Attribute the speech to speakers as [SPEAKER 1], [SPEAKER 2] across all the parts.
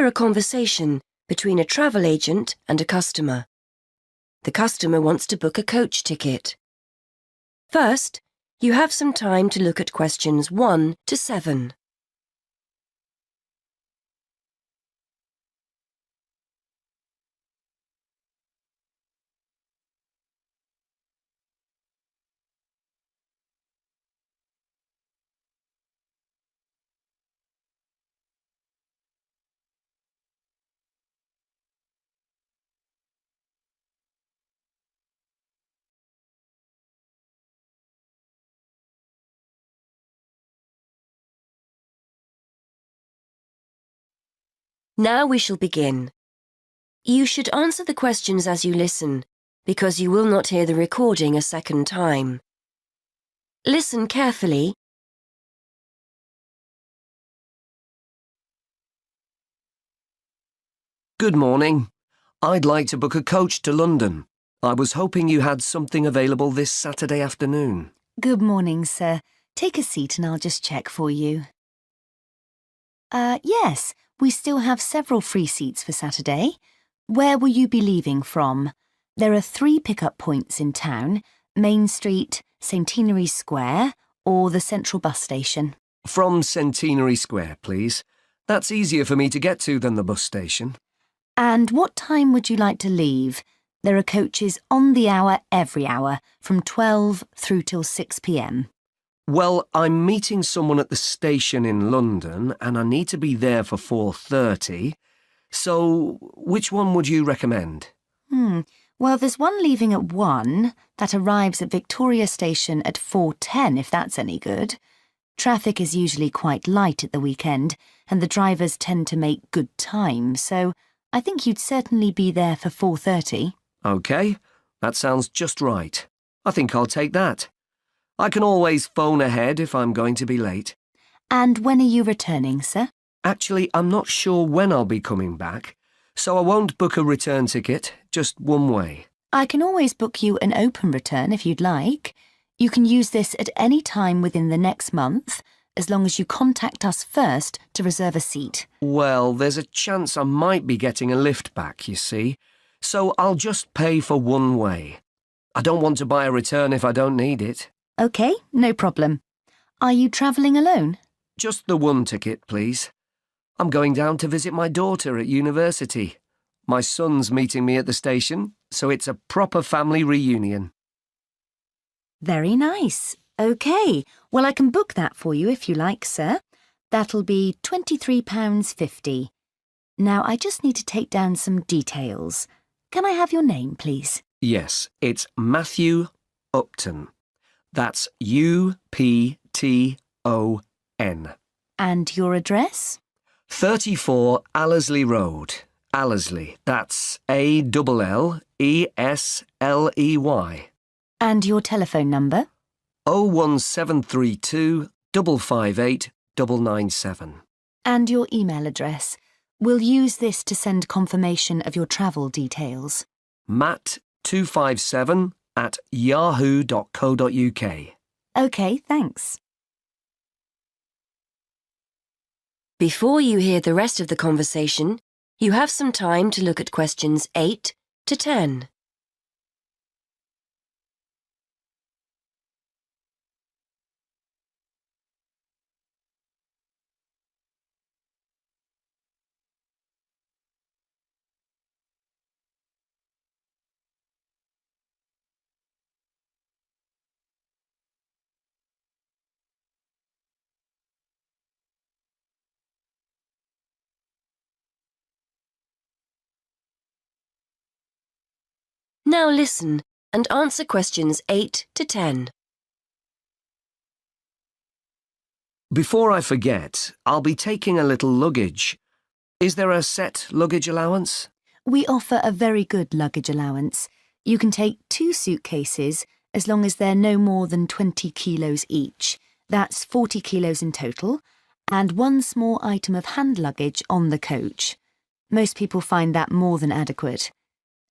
[SPEAKER 1] hear a conversation between a travel agent and a customer. The customer wants to book a coach ticket. First, you have some time to look at questions 1 to 7. Now we shall begin. You should answer the questions as you listen, because you will not hear the recording a second time. Listen carefully.
[SPEAKER 2] Good morning. I'd like to book a coach to London. I was hoping you had something available this Saturday afternoon.
[SPEAKER 3] Good morning, sir. Take a seat and I'll just check for you. Yes, we still have several free seats for Saturday. Where will you be leaving from? There are 3 pickup points in town: Main Street, Centenary Square, or the Central Bus Station.
[SPEAKER 2] From Centenary Square, please. That's easier for me to get to than the bus station.
[SPEAKER 3] And what time would you like to leave? There are coaches on the hour every hour, from 12 through till 6 p.m.
[SPEAKER 2] Well, I'm meeting someone at the station in London and I need to be there for 4:30. So, which one would you recommend?
[SPEAKER 3] Well, there's one leaving at 1 that arrives at Victoria Station at 4:10, if that's any good. Traffic is usually quite light at the weekend and the drivers tend to make good time, so I think you'd certainly be there for 4:30.
[SPEAKER 2] OK, that sounds just right. I think I'll take that. I can always phone ahead if I'm going to be late.
[SPEAKER 3] And when are you returning, sir?
[SPEAKER 2] Actually, I'm not sure when I'll be coming back, so I won't book a return ticket, just one way.
[SPEAKER 3] I can always book you an open return if you'd like. You can use this at any time within the next month, as long as you contact us first to reserve a seat.
[SPEAKER 2] Well, there's a chance I might be getting a lift back, you see, so I'll just pay for one way. I don't want to buy a return if I don't need it.
[SPEAKER 3] OK, no problem. Are you travelling alone?
[SPEAKER 2] Just the one ticket, please. I'm going down to visit my daughter at university. My son's meeting me at the station, so it's a proper family reunion.
[SPEAKER 3] Very nice. OK, well, I can book that for you if you like, sir. That'll be £23.50. Now, I just need to take down some details. Can I have your name, please?
[SPEAKER 2] Yes, it's Matthew Upton. That's U-P-T-O-N.
[SPEAKER 3] And your address?
[SPEAKER 2] 34 Allesley Road. Allesley, that's A-L-L-E-S-L-E-Y.
[SPEAKER 3] And your telephone number?
[SPEAKER 2] 01732 558 997.
[SPEAKER 3] And your email address. We'll use this to send confirmation of your travel details.
[SPEAKER 2] matt257@yahoo.co.uk.
[SPEAKER 3] OK, thanks.
[SPEAKER 1] Before you hear the rest of the conversation, you have some time to look at questions 8 to 10. Now listen and answer questions 8 to 10.
[SPEAKER 2] Before I forget, I'll be taking a little luggage. Is there a set luggage allowance?
[SPEAKER 3] We offer a very good luggage allowance. You can take 2 suitcases as long as they're no more than 20 kilos each. That's 40 kilos in total, and 1 small item of hand luggage on the coach. Most people find that more than adequate.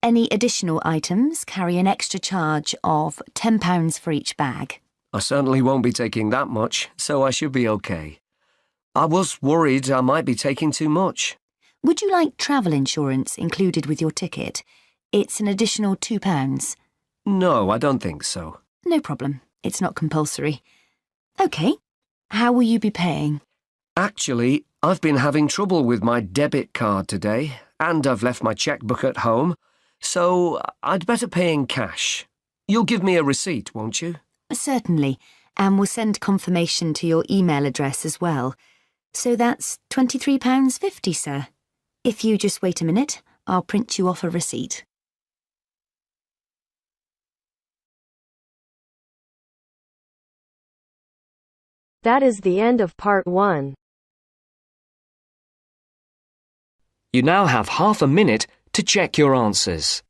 [SPEAKER 3] Any additional items carry an extra charge of £10 for each bag.
[SPEAKER 2] I certainly won't be taking that much, so I should be okay. I was worried I might be taking too much.
[SPEAKER 3] Would you like travel insurance included with your ticket? It's an additional £2.
[SPEAKER 2] No, I don't think so.
[SPEAKER 3] No problem. It's not compulsory. OK. How will you be paying?
[SPEAKER 2] Actually, I've been having trouble with my debit card today, and I've left my chequebook at home, so I'd better pay in cash. You'll give me a receipt, won't you?
[SPEAKER 3] Certainly, and we'll send confirmation to your email address as well. So that's £23.50, sir. If you just wait a minute, I'll print you off a receipt.
[SPEAKER 4] That is the end of part 1.
[SPEAKER 5] You now have half a minute to check your answers.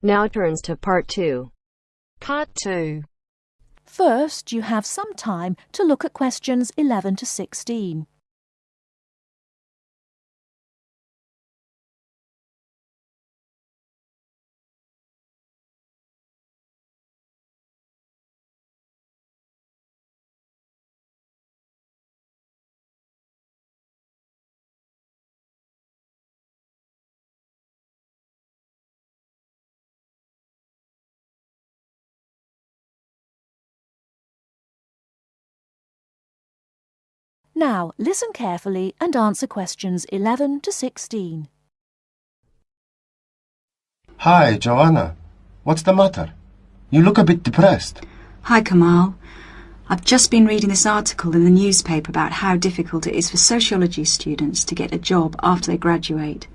[SPEAKER 4] Now turns to part 2.
[SPEAKER 6] Part 2. First, you have some time to look at questions 11 to 16. Now, listen carefully and answer questions 11 to 16.
[SPEAKER 7] Hi, Joanna. What's the matter? You look a bit depressed.
[SPEAKER 8] Hi, Kamal. I've just been reading this article in the newspaper about how difficult it is for sociology students to get a job after they graduate.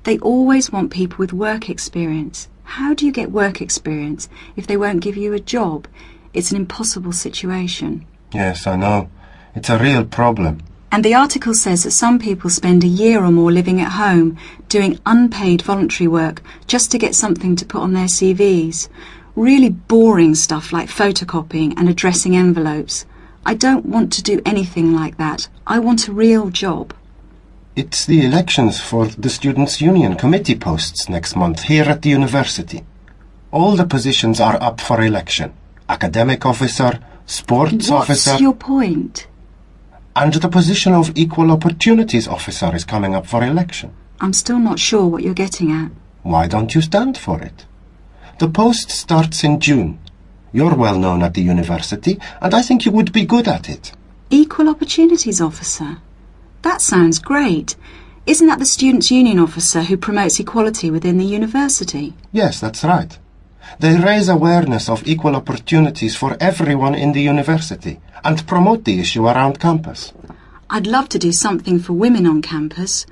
[SPEAKER 8] They always want people with work experience. How do you get work experience if they won't give you a job? It's an impossible situation.
[SPEAKER 7] Yes, I know. It's a real problem.
[SPEAKER 8] And the article says that some people spend a year or more living at home, doing unpaid voluntary work just to get something to put on their CVs. Really boring stuff like photocopying and addressing envelopes. I don't want to do anything like that. I want a real job.
[SPEAKER 7] It's the elections for the Students' Union committee posts next month here at the university. All the positions are up for election. Academic officer, sports officer...
[SPEAKER 8] What's your point?
[SPEAKER 7] And the position of equal opportunities officer is coming up for election.
[SPEAKER 8] I'm still not sure what you're getting at.
[SPEAKER 7] Why don't you stand for it? The post starts in June. You're well known at the university, and I think you would be good at it.
[SPEAKER 8] Equal opportunities officer? That sounds great. Isn't that the Students' Union officer who promotes equality within the university?
[SPEAKER 7] Yes, that's right. They raise awareness of equal opportunities for everyone in the university and promote the issue around campus.
[SPEAKER 8] I'd love to do something for women on campus,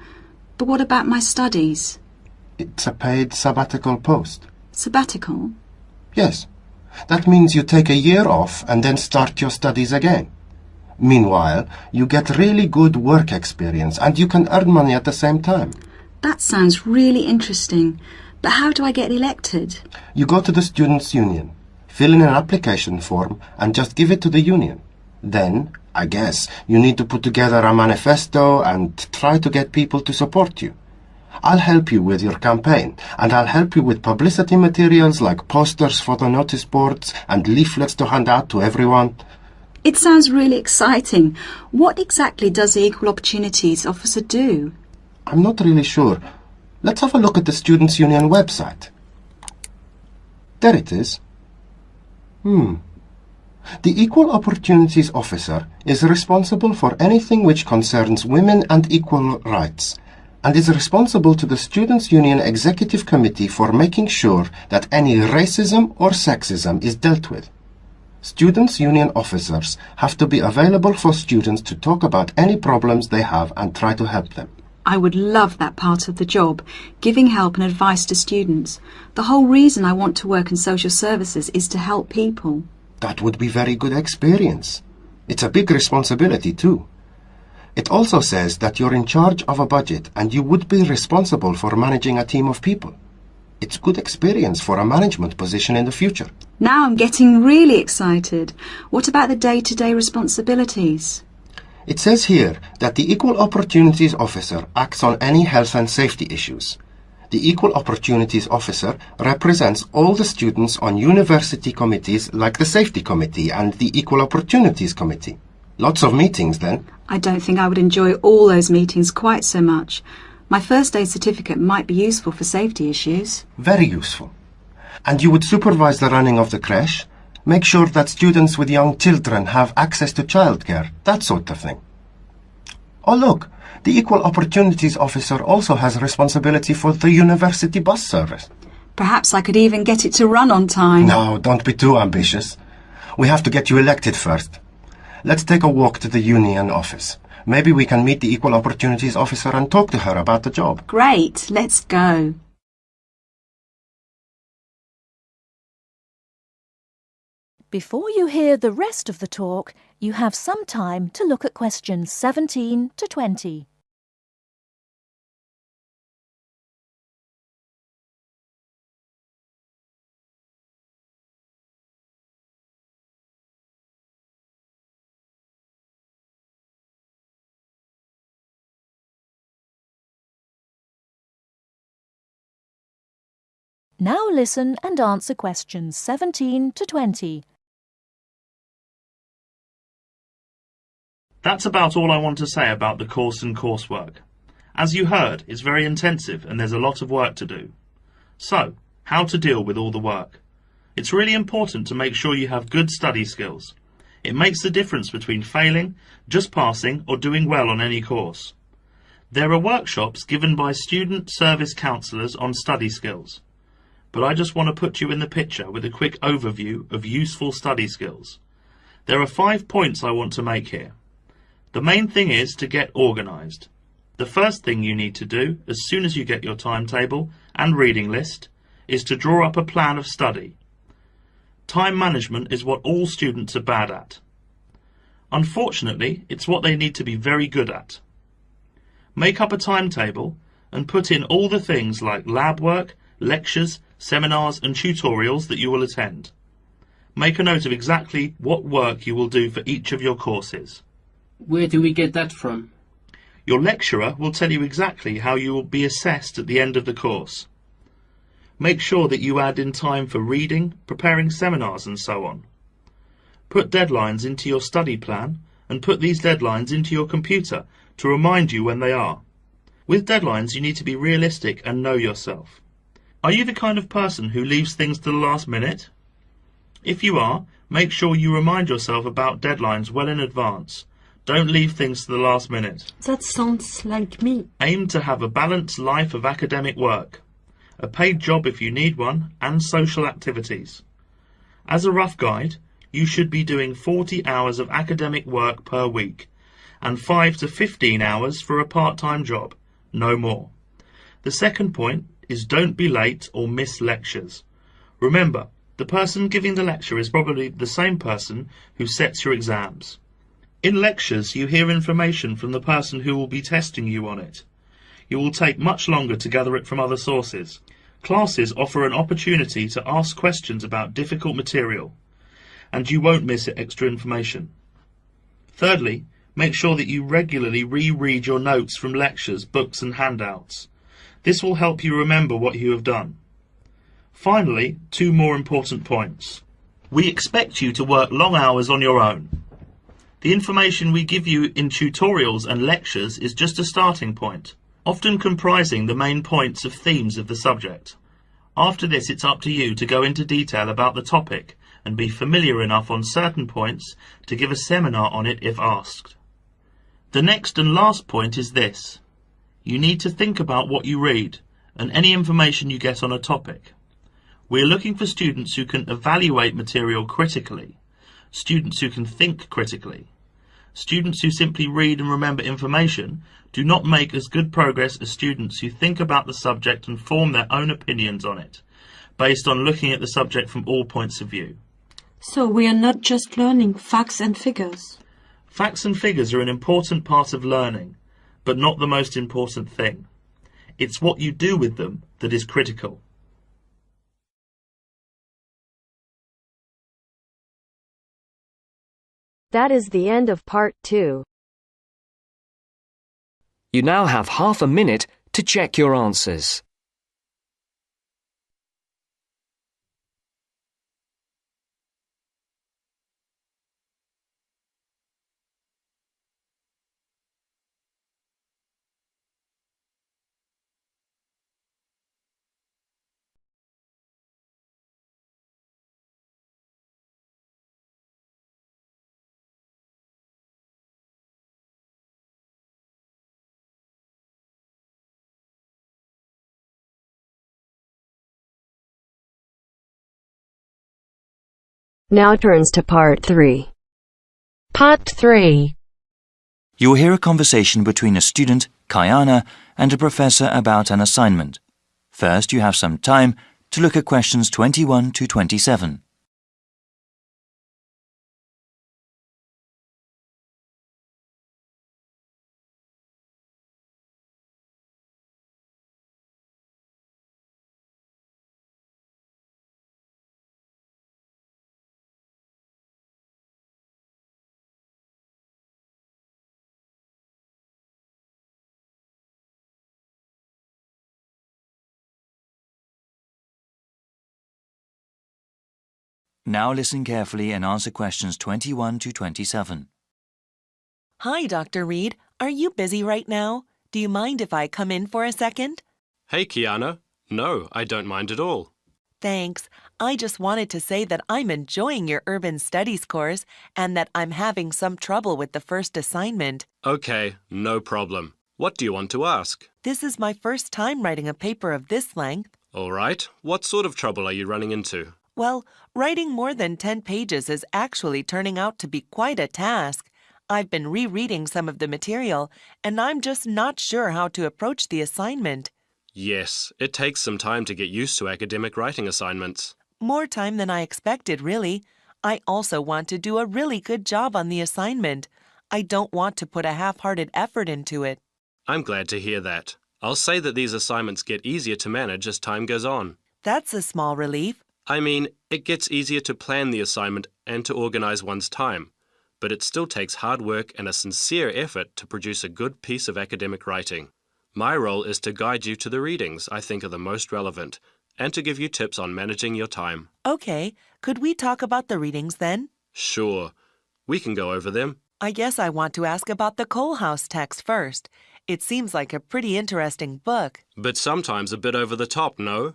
[SPEAKER 8] but what about my studies?
[SPEAKER 7] It's a paid sabbatical post.
[SPEAKER 8] Sabbatical?
[SPEAKER 7] Yes. That means you take a year off and then start your studies again. Meanwhile, you get really good work experience and you can earn money at the same time.
[SPEAKER 8] That sounds really interesting. But how do I get elected?
[SPEAKER 7] You go to the Students' Union, fill in an application form and just give it to the union. Then, I guess, you need to put together a manifesto and try to get people to support you. I'll help you with your campaign, and I'll help you with publicity materials like posters, photo notice boards, and leaflets to hand out to everyone.
[SPEAKER 8] It sounds really exciting. What exactly does the Equal Opportunities Officer do?
[SPEAKER 7] I'm not really sure. Let's have a look at the Students' Union website. There it is. The Equal Opportunities Officer is responsible for anything which concerns women and equal rights, and is responsible to the Students' Union Executive Committee for making sure that any racism or sexism is dealt with. Students' Union officers have to be available for students to talk about any problems they have and try to help them.
[SPEAKER 8] I would love that part of the job, giving help and advice to students. The whole reason I want to work in social services is to help people.
[SPEAKER 7] That would be very good experience. It's a big responsibility too. It also says that you're in charge of a budget and you would be responsible for managing a team of people. It's good experience for a management position in the future.
[SPEAKER 8] Now I'm getting really excited. What about the day-to-day responsibilities?
[SPEAKER 7] It says here that the Equal Opportunities Officer acts on any health and safety issues. The Equal Opportunities Officer represents all the students on university committees like the Safety Committee and the Equal Opportunities Committee. Lots of meetings then.
[SPEAKER 8] I don't think I would enjoy all those meetings quite so much. My first aid certificate might be useful for safety issues.
[SPEAKER 7] Very useful. And you would supervise the running of the creche, make sure that students with young children have access to childcare, that sort of thing. Oh look, the Equal Opportunities Officer also has responsibility for the university bus service.
[SPEAKER 8] Perhaps I could even get it to run on time.
[SPEAKER 7] No, don't be too ambitious. We have to get you elected first. Let's take a walk to the union office. Maybe we can meet the Equal Opportunities Officer and talk to her about the job.
[SPEAKER 8] Great, let's go.
[SPEAKER 6] Before you hear the rest of the talk, you have some time to look at questions 17 to 20. Now listen and answer questions 17 to 20.
[SPEAKER 9] That's about all I want to say about the course and coursework. As you heard, it's very intensive and there's a lot of work to do. So, how to deal with all the work? It's really important to make sure you have good study skills. It makes the difference between failing, just passing, or doing well on any course. There are workshops given by student service counsellors on study skills. But I just want to put you in the picture with a quick overview of useful study skills. There are 5 points I want to make here. The main thing is to get organised. The first thing you need to do, as soon as you get your timetable and reading list, is to draw up a plan of study. Time management is what all students are bad at. Unfortunately, it's what they need to be very good at. Make up a timetable and put in all the things like lab work, lectures, seminars and tutorials that you will attend. Make a note of exactly what work you will do for each of your courses.
[SPEAKER 10] Where do we get that from?
[SPEAKER 9] Your lecturer will tell you exactly how you will be assessed at the end of the course. Make sure that you add in time for reading, preparing seminars and so on. Put deadlines into your study plan and put these deadlines into your computer to remind you when they are. With deadlines you need to be realistic and know yourself. Are you the kind of person who leaves things to the last minute? If you are, make sure you remind yourself about deadlines well in advance. Don't leave things to the last minute.
[SPEAKER 11] That sounds like me.
[SPEAKER 9] Aim to have a balanced life of academic work, a paid job if you need one, and social activities. As a rough guide, you should be doing 40 hours of academic work per week, and 5 to 15 hours for a part-time job, no more. The second point is don't be late or miss lectures. Remember, the person giving the lecture is probably the same person who sets your exams. In lectures, you hear information from the person who will be testing you on it. You will take much longer to gather it from other sources. Classes offer an opportunity to ask questions about difficult material, and you won't miss extra information. Thirdly, make sure that you regularly reread your notes from lectures, books and handouts. This will help you remember what you have done. Finally, 2 more important points. We expect you to work long hours on your own. The information we give you in tutorials and lectures is just a starting point, often comprising the main points of themes of the subject. After this, it's up to you to go into detail about the topic and be familiar enough on certain points to give a seminar on it if asked. The next and last point is this. You need to think about what you read and any information you get on a topic. We're looking for students who can evaluate material critically, students who can think critically. Students who simply read and remember information do not make as good progress as students who think about the subject and form their own opinions on it, based on looking at the subject from all points of view.
[SPEAKER 11] So we are not just learning facts and figures.
[SPEAKER 9] Facts and figures are an important part of learning, but not the most important thing. It's what you do with them that is critical.
[SPEAKER 4] That is the end of part 2.
[SPEAKER 5] You now have half a minute to check your answers.
[SPEAKER 4] Now turns to part 3. Part 3.
[SPEAKER 12] You will hear a conversation between a student, Kayana, and a professor about an assignment. First, you have some time to look at questions 21 to 27. Now listen carefully and answer questions 21 to 27.
[SPEAKER 13] Hi, Dr. Reed. Are you busy right now? Do you mind if I come in for a second?
[SPEAKER 14] Hey, Kiana. No, I don't mind at all.
[SPEAKER 13] Thanks. I just wanted to say that I'm enjoying your urban studies course and that I'm having some trouble with the first assignment.
[SPEAKER 14] Okay, no problem. What do you want to ask?
[SPEAKER 13] This is my first time writing a paper of this length.
[SPEAKER 14] All right. What sort of trouble are you running into?
[SPEAKER 13] Well, writing more than 10 pages is actually turning out to be quite a task. I've been rereading some of the material, and I'm just not sure how to approach the assignment.
[SPEAKER 14] Yes, it takes some time to get used to academic writing assignments.
[SPEAKER 13] More time than I expected, really. I also want to do a really good job on the assignment. I don't want to put a half-hearted effort into it.
[SPEAKER 14] I'm glad to hear that. I'll say that these assignments get easier to manage as time goes on.
[SPEAKER 13] That's a small relief.
[SPEAKER 14] I mean, it gets easier to plan the assignment and to organize one's time, but it still takes hard work and a sincere effort to produce a good piece of academic writing. My role is to guide you to the readings I think are the most relevant and to give you tips on managing your time.
[SPEAKER 13] Okay, could we talk about the readings then?
[SPEAKER 14] Sure. We can go over them.
[SPEAKER 13] I guess I want to ask about the Coal House text first. It seems like a pretty interesting book.
[SPEAKER 14] But sometimes a bit over the top, no?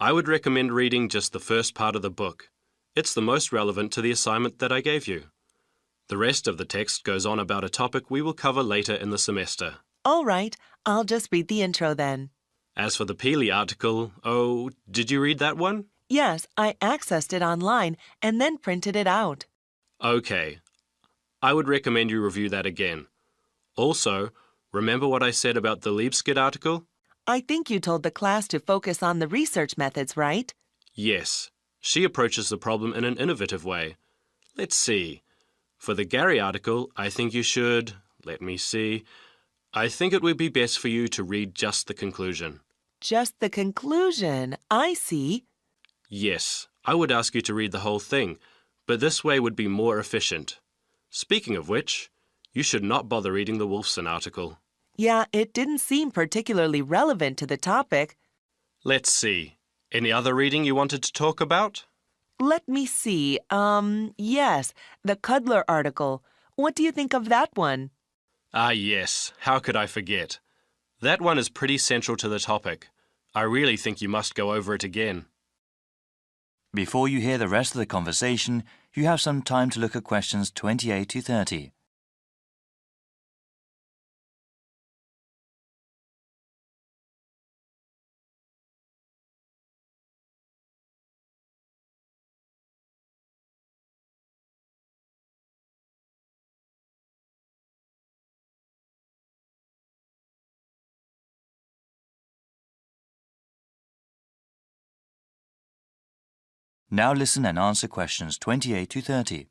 [SPEAKER 14] I would recommend reading just the first part of the book. It's the most relevant to the assignment that I gave you. The rest of the text goes on about a topic we will cover later in the semester.
[SPEAKER 13] All right, I'll just read the intro then.
[SPEAKER 14] As for the Peely article, oh, did you read that one?
[SPEAKER 13] Yes, I accessed it online and then printed it out.
[SPEAKER 14] Okay. I would recommend you review that again. Also, remember what I said about the Liebskid article?
[SPEAKER 13] I think you told the class to focus on the research methods, right?
[SPEAKER 14] Yes. She approaches the problem in an innovative way. Let's see. For the Gary article, I think you should... Let me see. I think it would be best for you to read just the conclusion.
[SPEAKER 13] Just the conclusion. I see.
[SPEAKER 14] Yes, I would ask you to read the whole thing, but this way would be more efficient. Speaking of which, you should not bother reading the Wolfson article.
[SPEAKER 13] Yeah, it didn't seem particularly relevant to the topic.
[SPEAKER 14] Let's see. Any other reading you wanted to talk about?
[SPEAKER 13] Let me see. Yes, the Cudler article. What do you think of that one?
[SPEAKER 14] Ah, yes. How could I forget? That one is pretty central to the topic. I really think you must go over it again.
[SPEAKER 12] Before you hear the rest of the conversation, you have some time to look at questions 28 to 30. Now listen and answer questions 28 to 30.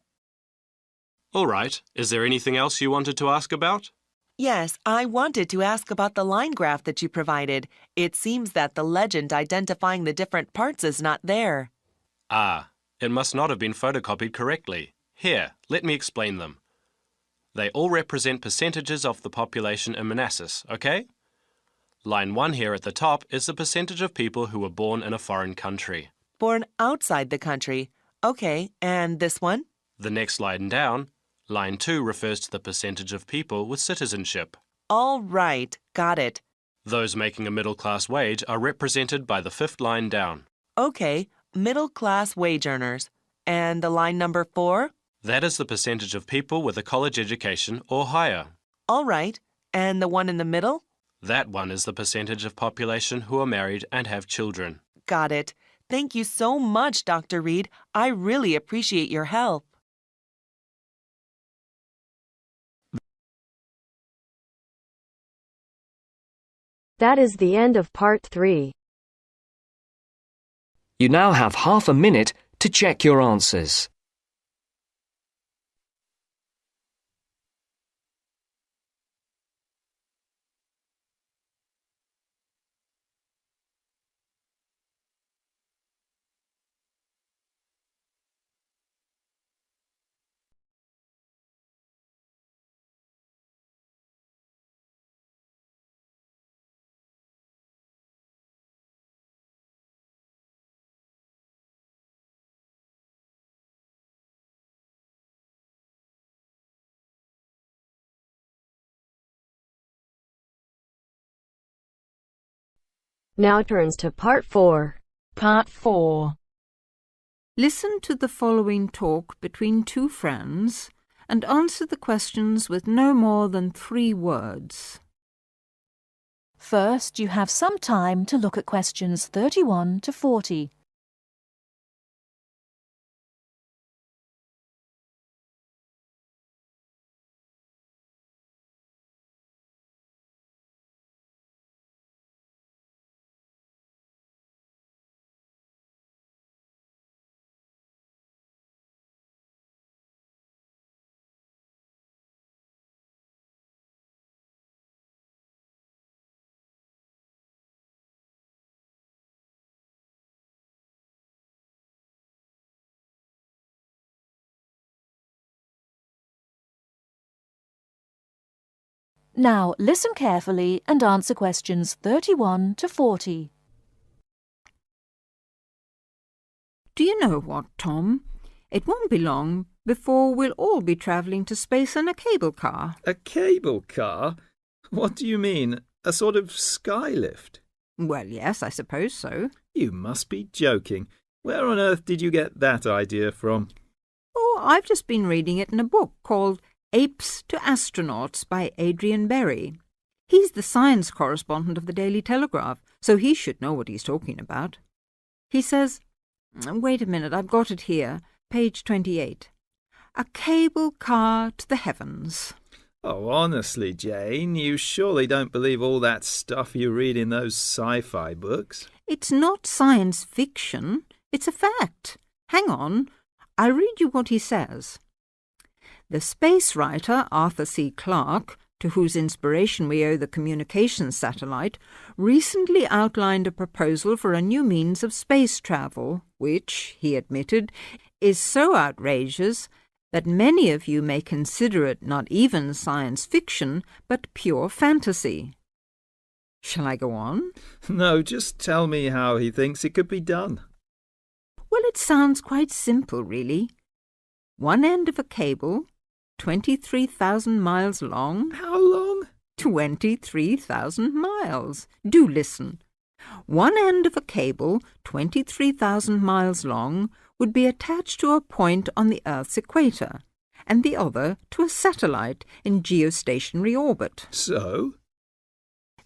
[SPEAKER 14] All right. Is there anything else you wanted to ask about?
[SPEAKER 13] Yes, I wanted to ask about the line graph that you provided. It seems that the legend identifying the different parts is not there.
[SPEAKER 14] Ah, it must not have been photocopied correctly. Here, let me explain them. They all represent percentages of the population in Manassas, okay? Line 1 here at the top is the percentage of people who were born in a foreign country.
[SPEAKER 13] Born outside the country. Okay, and this one?
[SPEAKER 14] The next line down, line 2 refers to the percentage of people with citizenship.
[SPEAKER 13] All right, got it.
[SPEAKER 14] Those making a middle-class wage are represented by the 5th line down.
[SPEAKER 13] Okay, middle-class wage earners. And the line number 4?
[SPEAKER 14] That is the percentage of people with a college education or higher.
[SPEAKER 13] All right, and the one in the middle?
[SPEAKER 14] That one is the percentage of population who are married and have children.
[SPEAKER 13] Got it. Thank you so much, Dr. Reed. I really appreciate your help.
[SPEAKER 4] That is the end of part 3.
[SPEAKER 5] You now have half a minute to check your answers.
[SPEAKER 4] Now turns to part 4.
[SPEAKER 11] Part 4.
[SPEAKER 15] Listen to the following talk between two friends and answer the questions with no more than 3 words.
[SPEAKER 6] First, you have some time to look at questions 31 to 40. Now listen carefully and answer questions 31 to 40.
[SPEAKER 15] Do you know what, Tom? It won't be long before we'll all be travelling to space in a cable car.
[SPEAKER 16] A cable car? What do you mean? A sort of skylift?
[SPEAKER 15] Well, yes, I suppose so.
[SPEAKER 16] You must be joking. Where on earth did you get that idea from?
[SPEAKER 15] Oh, I've just been reading it in a book called Apes to Astronauts by Adrian Berry. He's the science correspondent of the Daily Telegraph, so he should know what he's talking about. He says, wait a minute, I've got it here, page 28. A cable car to the heavens.
[SPEAKER 16] Oh, honestly, Jane, you surely don't believe all that stuff you read in those sci-fi books?
[SPEAKER 15] It's not science fiction, it's a fact. Hang on, I'll read you what he says. The space writer Arthur C. Clarke, to whose inspiration we owe the communications satellite, recently outlined a proposal for a new means of space travel, which, he admitted, is so outrageous that many of you may consider it not even science fiction, but pure fantasy. Shall I go on?
[SPEAKER 16] No, just tell me how he thinks it could be done.
[SPEAKER 15] Well, it sounds quite simple, really. One end of a cable, 23,000 miles long.
[SPEAKER 16] How long?
[SPEAKER 15] 23,000 miles. Do listen. One end of a cable, 23,000 miles long, would be attached to a point on the Earth's equator, and the other to a satellite in geostationary orbit.
[SPEAKER 16] So?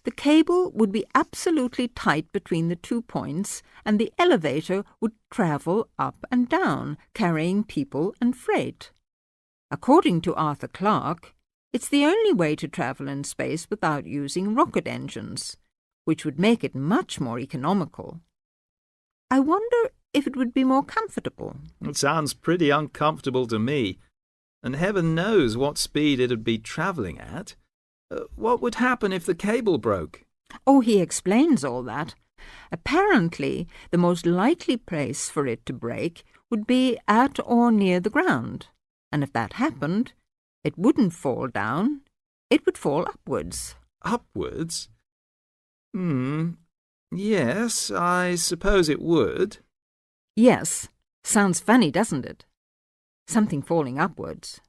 [SPEAKER 15] The cable would be absolutely tight between the 2 points, and the elevator would travel up and down, carrying people and freight. According to Arthur Clarke, it's the only way to travel in space without using rocket engines, which would make it much more economical. I wonder if it would be more comfortable.
[SPEAKER 16] It sounds pretty uncomfortable to me. and heaven knows what speed it'd be travelling at. What would happen if the cable broke?
[SPEAKER 15] Oh, he explains all that. Apparently, the most likely place for it to break would be at or near the ground, and if that happened, it wouldn't fall down, it would fall upwards.
[SPEAKER 16] Upwards? Yes, I suppose it would.
[SPEAKER 15] Yes, sounds funny, doesn't it? Something falling upwards.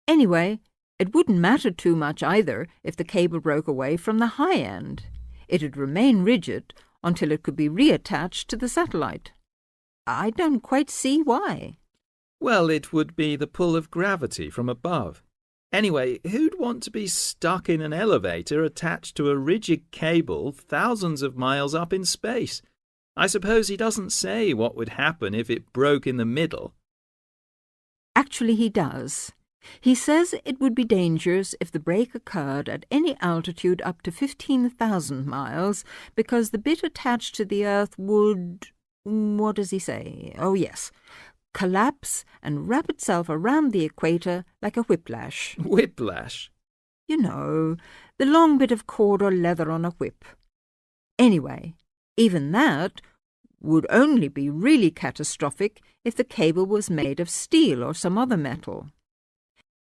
[SPEAKER 15] Anyway, it wouldn't matter too much either if the cable broke away from the high end. It'd remain rigid until it could be reattached to the satellite. I don't quite see why.
[SPEAKER 16] Well, it would be the pull of gravity from above. Anyway, who'd want to be stuck in an elevator attached to a rigid cable thousands of miles up in space? I suppose he doesn't say what would happen if it broke in the middle.
[SPEAKER 15] Actually, he does. He says it would be dangerous if the break occurred at any altitude up to 15,000 miles, because the bit attached to the Earth would... what does he say? Oh, yes. Collapse and wrap itself around the equator like a whiplash.
[SPEAKER 16] Whiplash?
[SPEAKER 15] You know, the long bit of cord or leather on a whip. Anyway, even that would only be really catastrophic if the cable was made of steel or some other metal.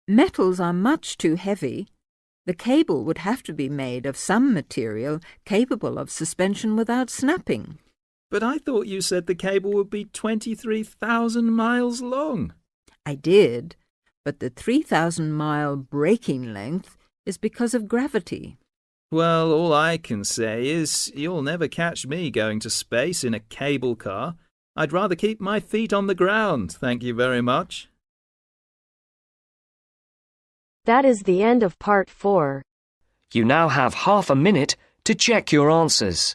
[SPEAKER 15] Metals are much too heavy. The cable would have to be made of some material capable of suspension without snapping.
[SPEAKER 16] But I thought you said the cable would be 23,000 miles long.
[SPEAKER 15] I did, but the 3,000-mile breaking length is because of gravity.
[SPEAKER 16] Well, all I can say is you'll never catch me going to space in a cable car. I'd rather keep my feet on the ground, thank you very much.
[SPEAKER 4] That is the end of part 4.
[SPEAKER 5] You now have half a minute to check your answers.